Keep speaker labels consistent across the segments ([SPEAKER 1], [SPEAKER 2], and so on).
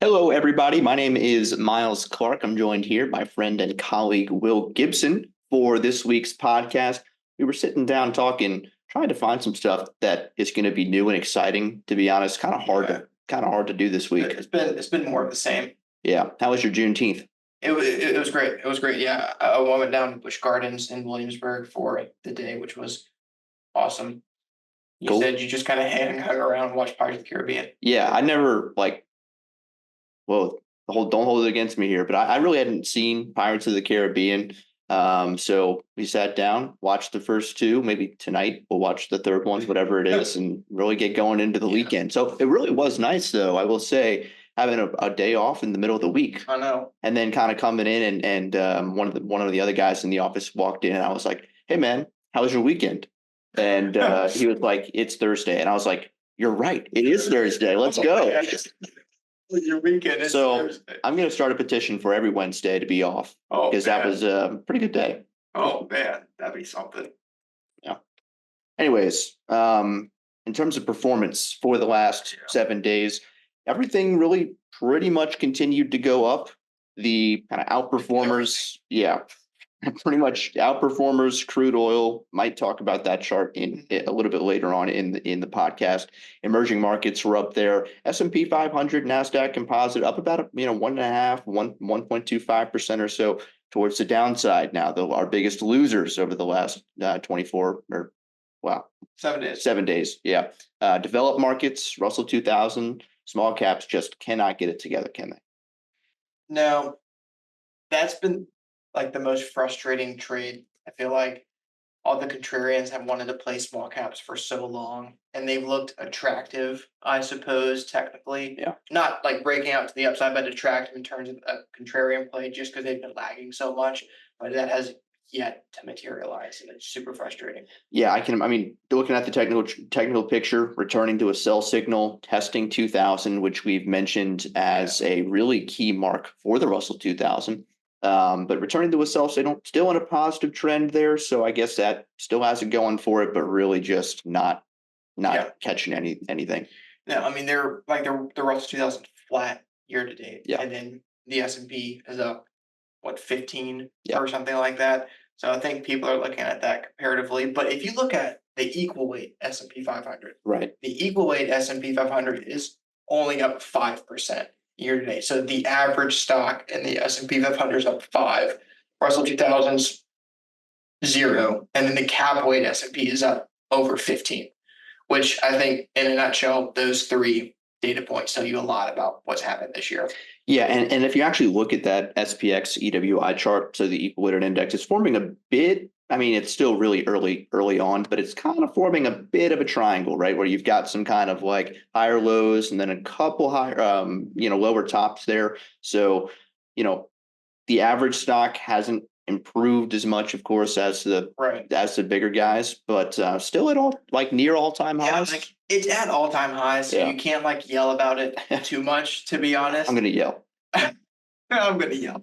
[SPEAKER 1] Hello, everybody. My name is Miles Clark. I'm joined here by friend and colleague Will Gibson for this week's podcast. We were sitting down talking, trying to find some stuff that is going to be new and exciting. To be honest, kind of hard to do this week.
[SPEAKER 2] It's been more of the same.
[SPEAKER 1] Yeah. How was your Juneteenth?
[SPEAKER 2] It was great. It was great. Yeah, I went down to Busch Gardens in Williamsburg for the day, which was awesome. You
[SPEAKER 1] Cool.
[SPEAKER 2] said you just kind of hung around and watched Pirates of the Caribbean.
[SPEAKER 1] Yeah, I never well, don't hold it against me here, but I really hadn't seen Pirates of the Caribbean. So we sat down, watched the first two. Maybe tonight we'll watch the third one, whatever it is, and really get going into the weekend. So it really was nice, though. I will say, having a day off in the middle of the week,
[SPEAKER 2] I know.
[SPEAKER 1] and then kind of coming in and one of the other guys in the office walked in, and I was like, "Hey, man, how was your weekend?" And he was like, "It's Thursday," and I was like, "You're right. It is Thursday. Let's go."
[SPEAKER 2] Your weekend is
[SPEAKER 1] So
[SPEAKER 2] Thursday.
[SPEAKER 1] I'm going to start a petition for every Wednesday to be off
[SPEAKER 2] Oh,
[SPEAKER 1] because that
[SPEAKER 2] man.
[SPEAKER 1] was a pretty good day.
[SPEAKER 2] Oh man, that'd be something.
[SPEAKER 1] Yeah. Anyways, in terms of performance for the last 7 days, everything really pretty much continued to go up. The kind of outperformers, yeah, pretty much outperformers. Crude oil. Might talk about that chart in a little bit later on in the podcast. Emerging markets were up there. S&P 500, Nasdaq Composite up about 1.25% or so towards the downside. Now, though, our biggest losers over the last 24 or wow
[SPEAKER 2] 7 days.
[SPEAKER 1] 7 days. Yeah, developed markets, Russell 2000, small caps just cannot get it together, can they?
[SPEAKER 2] No, that's been like the most frustrating trade. I feel like all the contrarians have wanted to play small caps for so long, and they've looked attractive, I suppose, technically.
[SPEAKER 1] Yeah.
[SPEAKER 2] Not like breaking out to the upside, but attractive in terms of a contrarian play just because they've been lagging so much. But that has yet to materialize, and it's super frustrating.
[SPEAKER 1] Yeah, I mean, looking at the technical picture, returning to a sell signal, testing 2000, which we've mentioned as a really key mark for the Russell 2000. But returning to a sell signal, still in a positive trend there. So I guess that still has it going for it, but really just not
[SPEAKER 2] Yeah.
[SPEAKER 1] catching anything.
[SPEAKER 2] No, I mean they're like the Russell 2000 flat year to date,
[SPEAKER 1] Yeah.
[SPEAKER 2] and then the S&P is up what 15
[SPEAKER 1] Yeah.
[SPEAKER 2] or something like that. So I think people are looking at that comparatively. But if you look at the equal weight S&P 500,
[SPEAKER 1] Right.
[SPEAKER 2] the equal weight S&P 500 is only up 5% year to date. So the average stock in the S&P 500 is up 5. Russell 2000's 0, and then the cap weight S&P is up over 15, which I think in a nutshell, those three data points tell you a lot about what's happened this year.
[SPEAKER 1] Yeah, and if you actually look at that SPX EWI chart, so the equal weighted index, it's forming a bit. I mean, it's still really early on, but it's kind of forming a bit of a triangle, right? Where you've got some kind of like higher lows and then a couple higher, lower tops there. So, you know, the average stock hasn't improved as much, of course, as the
[SPEAKER 2] Right.
[SPEAKER 1] bigger guys, but still at all like near all time
[SPEAKER 2] Yeah,
[SPEAKER 1] highs.
[SPEAKER 2] like it's at all time highs, so
[SPEAKER 1] Yeah.
[SPEAKER 2] you can't like yell about it too much, to be honest.
[SPEAKER 1] I'm gonna yell.
[SPEAKER 2] I'm gonna yell.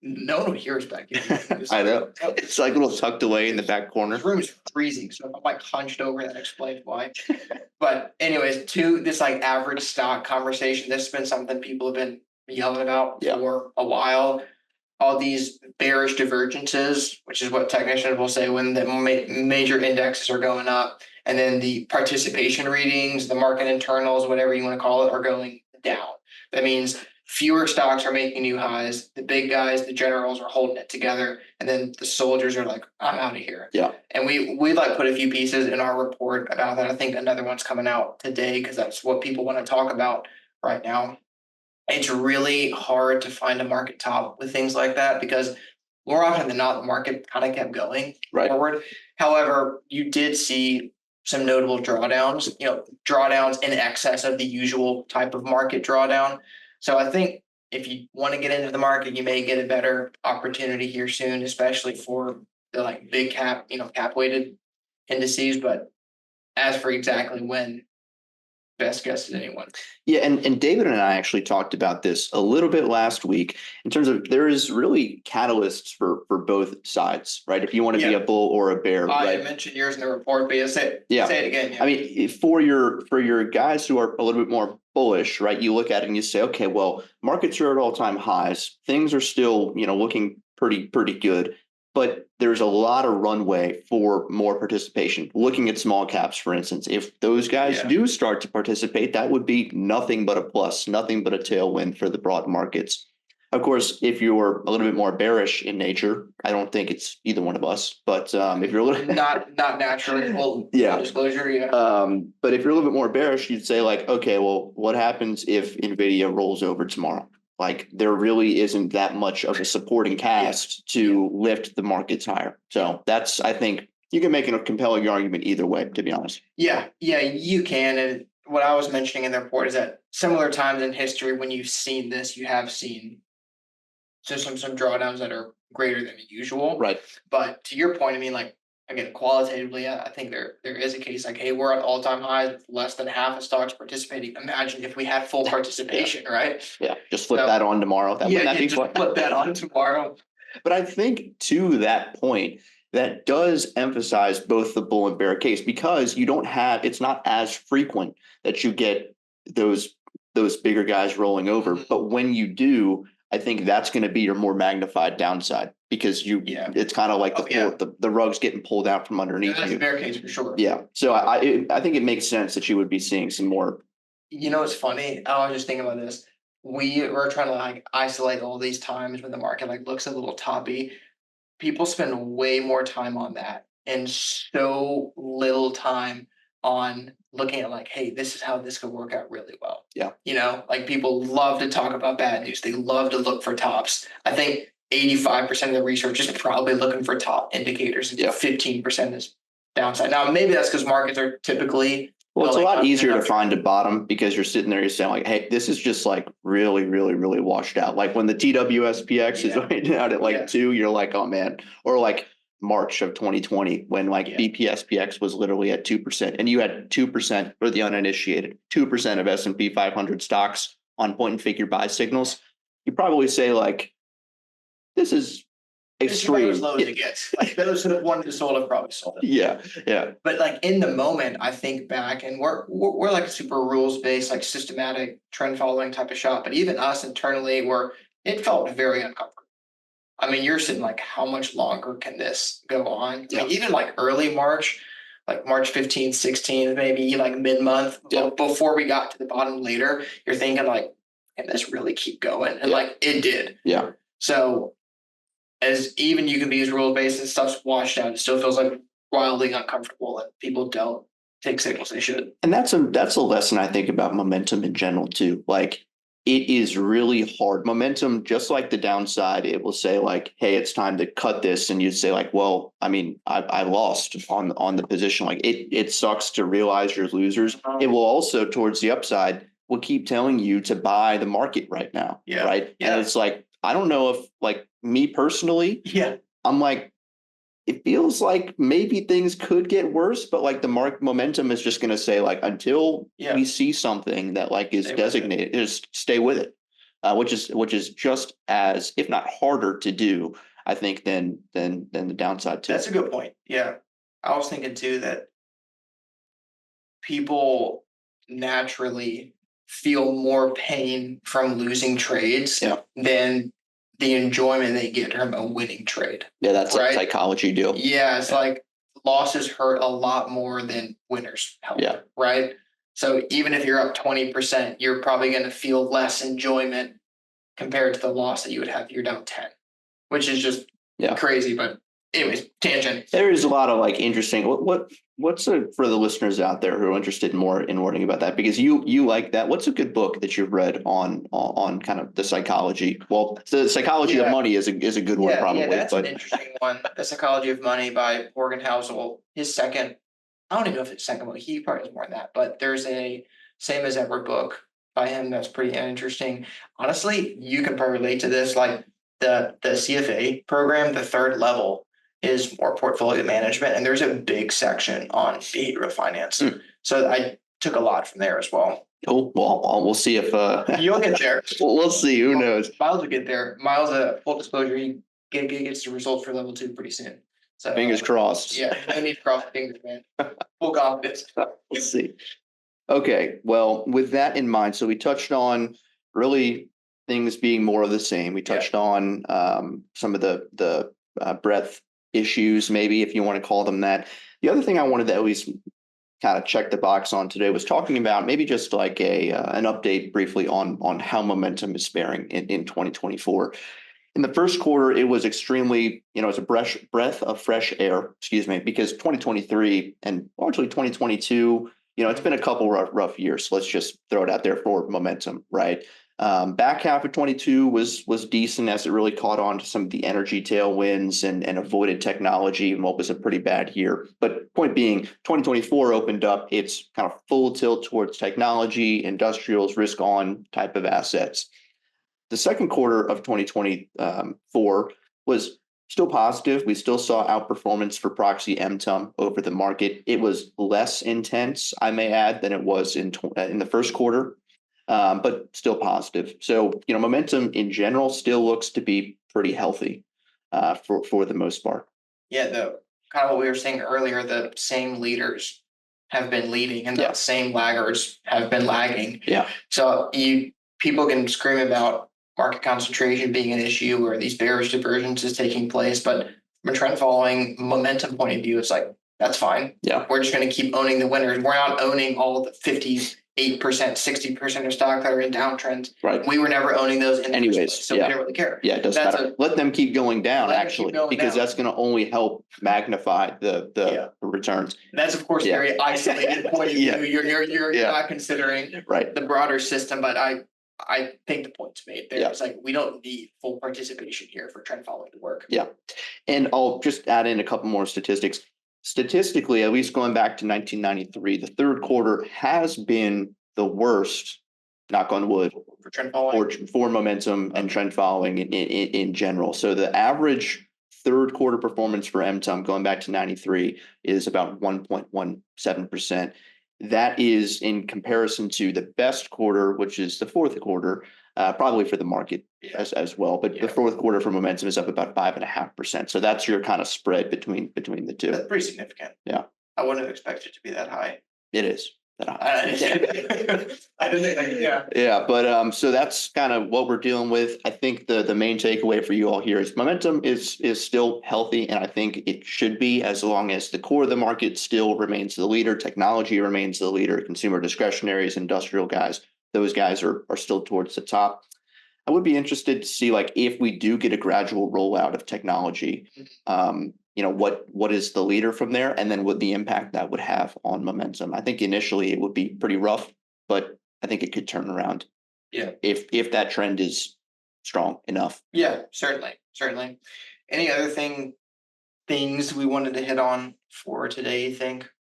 [SPEAKER 2] No one will hear us back here.
[SPEAKER 1] I know. It's like a little tucked away in the back corner.
[SPEAKER 2] This room is freezing, so if I'm like hunched over, that explains why. But anyways, to this like average stock conversation, this has been something people have been yelling about
[SPEAKER 1] Yeah.
[SPEAKER 2] for a while. All these bearish divergences, which is what technicians will say when the major indexes are going up, and then the participation readings, the market internals, whatever you want to call it, are going down. That means fewer stocks are making new highs. The big guys, the generals, are holding it together, and then the soldiers are like, "I'm out of here."
[SPEAKER 1] Yeah.
[SPEAKER 2] And we like put a few pieces in our report about that. I think another one's coming out today because that's what people want to talk about right now. It's really hard to find a market top with things like that because more often than not, the market kind of kept going
[SPEAKER 1] Right.
[SPEAKER 2] forward. However, you did see some notable drawdowns, drawdowns in excess of the usual type of market drawdown. So I think if you want to get into the market, you may get a better opportunity here soon, especially for the like big cap, cap weighted indices. But as for exactly when, best guess at anyone.
[SPEAKER 1] Yeah, and David and I actually talked about this a little bit last week in terms of there is really catalysts for both sides, right? If you want to be a bull or a bear,
[SPEAKER 2] I
[SPEAKER 1] right?
[SPEAKER 2] mentioned yours in the report, but say it again. Yeah.
[SPEAKER 1] I mean, for your guys who are a little bit more bullish, right? You look at it and you say, okay, well, markets are at all-time highs. Things are still, looking pretty good. But there's a lot of runway for more participation. Looking at small caps, for instance, if those guys do start to participate, that would be nothing but a plus, nothing but a tailwind for the broad markets. Of course, if you're a little bit more bearish in nature, I don't think it's either one of us. But if you're a little
[SPEAKER 2] not naturally, full disclosure,
[SPEAKER 1] but if you're a little bit more bearish, you'd say like, okay, well, what happens if Nvidia rolls over tomorrow? Like there really isn't that much of a supporting cast to lift the markets higher. So that's, I think you can make a compelling argument either way, to be honest.
[SPEAKER 2] Yeah, you can. And what I was mentioning in the report is that similar times in history, when you've seen this, you have seen some drawdowns that are greater than usual.
[SPEAKER 1] Right.
[SPEAKER 2] But to your point, I mean, like, again, qualitatively, I think there is a case like, hey, we're at all-time highs with less than half of stocks participating. Imagine if we had full participation, right?
[SPEAKER 1] Yeah, just flip that on tomorrow.
[SPEAKER 2] Flip that on tomorrow.
[SPEAKER 1] But I think to that point, that does emphasize both the bull and bear case because you don't have, it's not as frequent that you get those bigger guys rolling over.
[SPEAKER 2] Mm-hmm.
[SPEAKER 1] But when you do, I think that's going to be your more magnified downside because it's kind of like the rug's getting pulled out from underneath
[SPEAKER 2] that's
[SPEAKER 1] you.
[SPEAKER 2] A bear case for sure.
[SPEAKER 1] Yeah. So I think it makes sense that you would be seeing some more.
[SPEAKER 2] You know, it's funny. I was just thinking about this. We were trying to like isolate all these times when the market like looks a little toppy. People spend way more time on that and so little time on looking at like, hey, this is how this could work out really well.
[SPEAKER 1] Yeah.
[SPEAKER 2] Like people love to talk about bad news. They love to look for tops. I think 85% of the research is probably looking for top indicators and 15% is downside. Now, maybe that's because markets are typically
[SPEAKER 1] well, it's a lot easier to find a bottom because you're sitting there, you're saying like, hey, this is just like really, really, really washed out. Like when the TWSPX is right now at like 2, you're like, oh man. Or like March of 2020 when like BPSPX was literally at 2% and you had 2% for the uninitiated, 2% of S&P 500 stocks on point and figure buy signals. You probably say like, this is extreme.
[SPEAKER 2] As low as it gets. Like those who have wanted to sold have probably sold it.
[SPEAKER 1] Yeah.
[SPEAKER 2] But like in the moment, I think back and we're like a super rules based, like systematic trend following type of shop. But even us internally, it felt very uncomfortable. I mean, you're sitting like, how much longer can this go on? I mean, even like early March, like March 15th, 16th, maybe like mid-month before we got to the bottom later, you're thinking like, can this really keep going? And like it did.
[SPEAKER 1] Yeah.
[SPEAKER 2] So as even you can be as rule based and stuff's washed out, it still feels like wildly uncomfortable and people don't take signals they should.
[SPEAKER 1] And that's a lesson I think about momentum in general too. Like it is really hard. Momentum, just like the downside, it will say like, hey, it's time to cut this. And you'd say like, well, I mean, I lost on the position. Like it sucks to realize you're losers. It will also towards the upside will keep telling you to buy the market right now.
[SPEAKER 2] Yeah.
[SPEAKER 1] Right.
[SPEAKER 2] Yeah.
[SPEAKER 1] And it's like, I don't know if like me personally, I'm like, it feels like maybe things could get worse, but like the market momentum is just going to say like, until we see something that like is designated, just stay with it, which is just as, if not harder to do, I think, than the downside too.
[SPEAKER 2] That's a good point. Yeah. I was thinking too that people naturally feel more pain from losing trades than the enjoyment they get from a winning trade.
[SPEAKER 1] Yeah, that's a psychology deal.
[SPEAKER 2] Yeah, it's like losses hurt a lot more than winners help.
[SPEAKER 1] Yeah.
[SPEAKER 2] Right. So even if you're up 20%, you're probably going to feel less enjoyment compared to the loss that you would have if you're down 10, which is just crazy. But anyways, tangent.
[SPEAKER 1] There is a lot of like interesting. What's for the listeners out there who are interested more in learning about that? Because you like that. What's a good book that you've read on kind of the psychology? Well, the psychology of money is a good one probably.
[SPEAKER 2] Yeah, that's an interesting one. The Psychology of Money by Morgan Housel. His second, I don't even know if it's second book. He probably has more than that. But there's a Same as Ever book by him that's pretty interesting. Honestly, you can probably relate to this. Like the CFA program, the third level is more portfolio management, and there's a big section on behavioral finance. So I took a lot from there as well.
[SPEAKER 1] Cool. Well, we'll see if
[SPEAKER 2] You'll get there.
[SPEAKER 1] we'll see. Who knows?
[SPEAKER 2] Miles will get there. Miles, full disclosure, he gets the results for level 2 pretty soon. So
[SPEAKER 1] Fingers crossed.
[SPEAKER 2] Yeah, no need to cross fingers, man. Full confidence.
[SPEAKER 1] We'll see. Okay. Well, with that in mind, so we touched on really things being more of the same. We touched on some of the breadth issues, maybe if you want to call them that. The other thing I wanted to at least kind of check the box on today was talking about maybe just like an update briefly on how momentum is faring in 2024. In the first quarter, it was extremely, it's a breath of fresh air, excuse me, because 2023 and largely 2022, it's been a couple rough years. So let's just throw it out there for momentum, right? Back half of 22 was decent as it really caught on to some of the energy tailwinds and avoided technology in what was a pretty bad year. But point being, 2024 opened up its kind of full tilt towards technology, industrials, risk on type of assets. The second quarter of 2024 was still positive. We still saw outperformance for proxy MTUM over the market. It was less intense, I may add, than it was in the first quarter, but still positive. So, momentum in general still looks to be pretty healthy for the most part.
[SPEAKER 2] Yeah, the kind of what we were saying earlier, the same leaders have been leading and the same laggards have been lagging.
[SPEAKER 1] Yeah.
[SPEAKER 2] So people can scream about market concentration being an issue or these bearish divergence is taking place, but from a trend following momentum point of view, it's like, that's fine.
[SPEAKER 1] Yeah.
[SPEAKER 2] We're just going to keep owning the winners. We're not owning all of the 58%, 60% of stock that are in downtrends.
[SPEAKER 1] Right.
[SPEAKER 2] We were never owning those in
[SPEAKER 1] anyways,
[SPEAKER 2] the first place, so we don't really care.
[SPEAKER 1] Yeah, it doesn't matter. Let them keep going down, actually, because that's going to only help magnify the returns.
[SPEAKER 2] That's, of course, very isolated point of view. You're not considering the broader system, but I think the point's made there. It's like, we don't need full participation here for trend following to work.
[SPEAKER 1] Yeah. And I'll just add in a couple more statistics. Statistically, at least going back to 1993, the third quarter has been the worst, knock on wood,
[SPEAKER 2] for trend following,
[SPEAKER 1] for momentum and trend following in general. So the average third quarter performance for MTUM going back to 93 is about 1.17%. That is in comparison to the best quarter, which is the fourth quarter, probably for the market as well. But the fourth quarter for momentum is up about 5.5%. So that's your kind of spread between the two.
[SPEAKER 2] That's pretty significant.
[SPEAKER 1] Yeah.
[SPEAKER 2] I wouldn't have expected it to be that high.
[SPEAKER 1] It is.
[SPEAKER 2] I didn't think,
[SPEAKER 1] Yeah, but so that's kind of what we're dealing with. I think the main takeaway for you all here is momentum is still healthy, and I think it should be, as long as the core of the market still remains the leader, technology remains the leader, consumer discretionaries, industrial guys, those guys are still towards the top. I would be interested to see, like, if we do get a gradual rollout of technology, what is the leader from there, and then what the impact that would have on momentum. I think initially it would be pretty rough, but I think it could turn around.
[SPEAKER 2] Yeah.
[SPEAKER 1] If that trend is strong enough.
[SPEAKER 2] Yeah, certainly. Any other things we wanted to hit on for today, you think?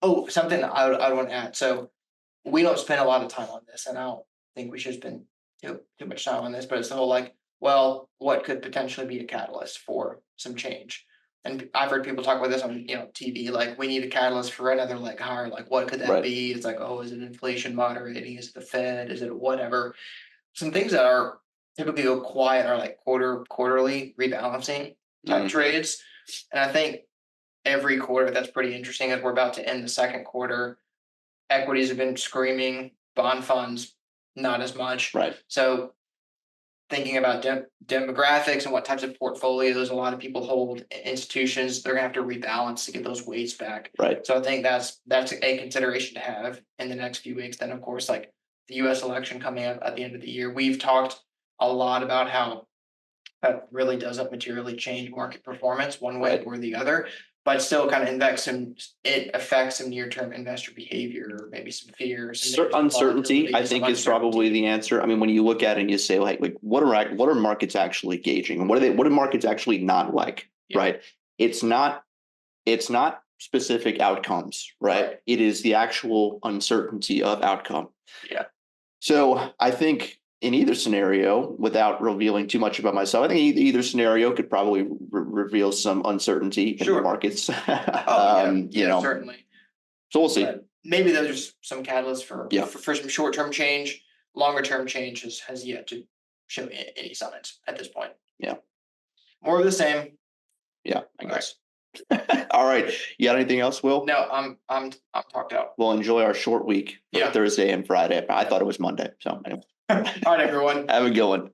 [SPEAKER 2] Oh, something I want to add. So we don't spend a lot of time on this, and I don't think we should spend too much time on this, but it's the whole what could potentially be a catalyst for some change? And I've heard people talk about this on TV, like, we need a catalyst for another leg higher. Like, what could that be? It's like, oh, is it inflation moderating? Is it the Fed? Is it whatever? Some things that are typically go quiet are like quarterly rebalancing type trades. And I think every quarter that's pretty interesting, as we're about to end the second quarter. Equities have been screaming, bond funds not as much.
[SPEAKER 1] Right.
[SPEAKER 2] So thinking about demographics and what types of portfolios a lot of people hold, institutions, they're gonna have to rebalance to get those weights back.
[SPEAKER 1] Right.
[SPEAKER 2] So I think that's a consideration to have in the next few weeks. Then, of course, like the U.S. election coming up at the end of the year, we've talked a lot about how that really doesn't materially change market performance one way or the other, but still kind of it affects some near-term investor behavior, or maybe some fears.
[SPEAKER 1] Uncertainty, I think, is probably the answer. I mean, when you look at it and you say, like what are markets actually gauging? And what are markets actually not like? Yeah. Right. It's not specific outcomes, right? It is the actual uncertainty of outcome.
[SPEAKER 2] Yeah.
[SPEAKER 1] So I think in either scenario, without revealing too much about myself, I think either scenario could probably reveal some uncertainty in the markets.
[SPEAKER 2] Certainly.
[SPEAKER 1] So we'll see.
[SPEAKER 2] maybe there's some catalyst for,
[SPEAKER 1] Yeah.
[SPEAKER 2] for some short-term change. Longer term change has yet to show any signs at this point.
[SPEAKER 1] Yeah.
[SPEAKER 2] More of the same.
[SPEAKER 1] Yeah, I guess. All right. You got anything else, Will?
[SPEAKER 2] No, I'm talked out.
[SPEAKER 1] We'll enjoy our short week for
[SPEAKER 2] Yeah.
[SPEAKER 1] Thursday and Friday. I thought it was Monday. So anyway.
[SPEAKER 2] All right, everyone.
[SPEAKER 1] Have a good one.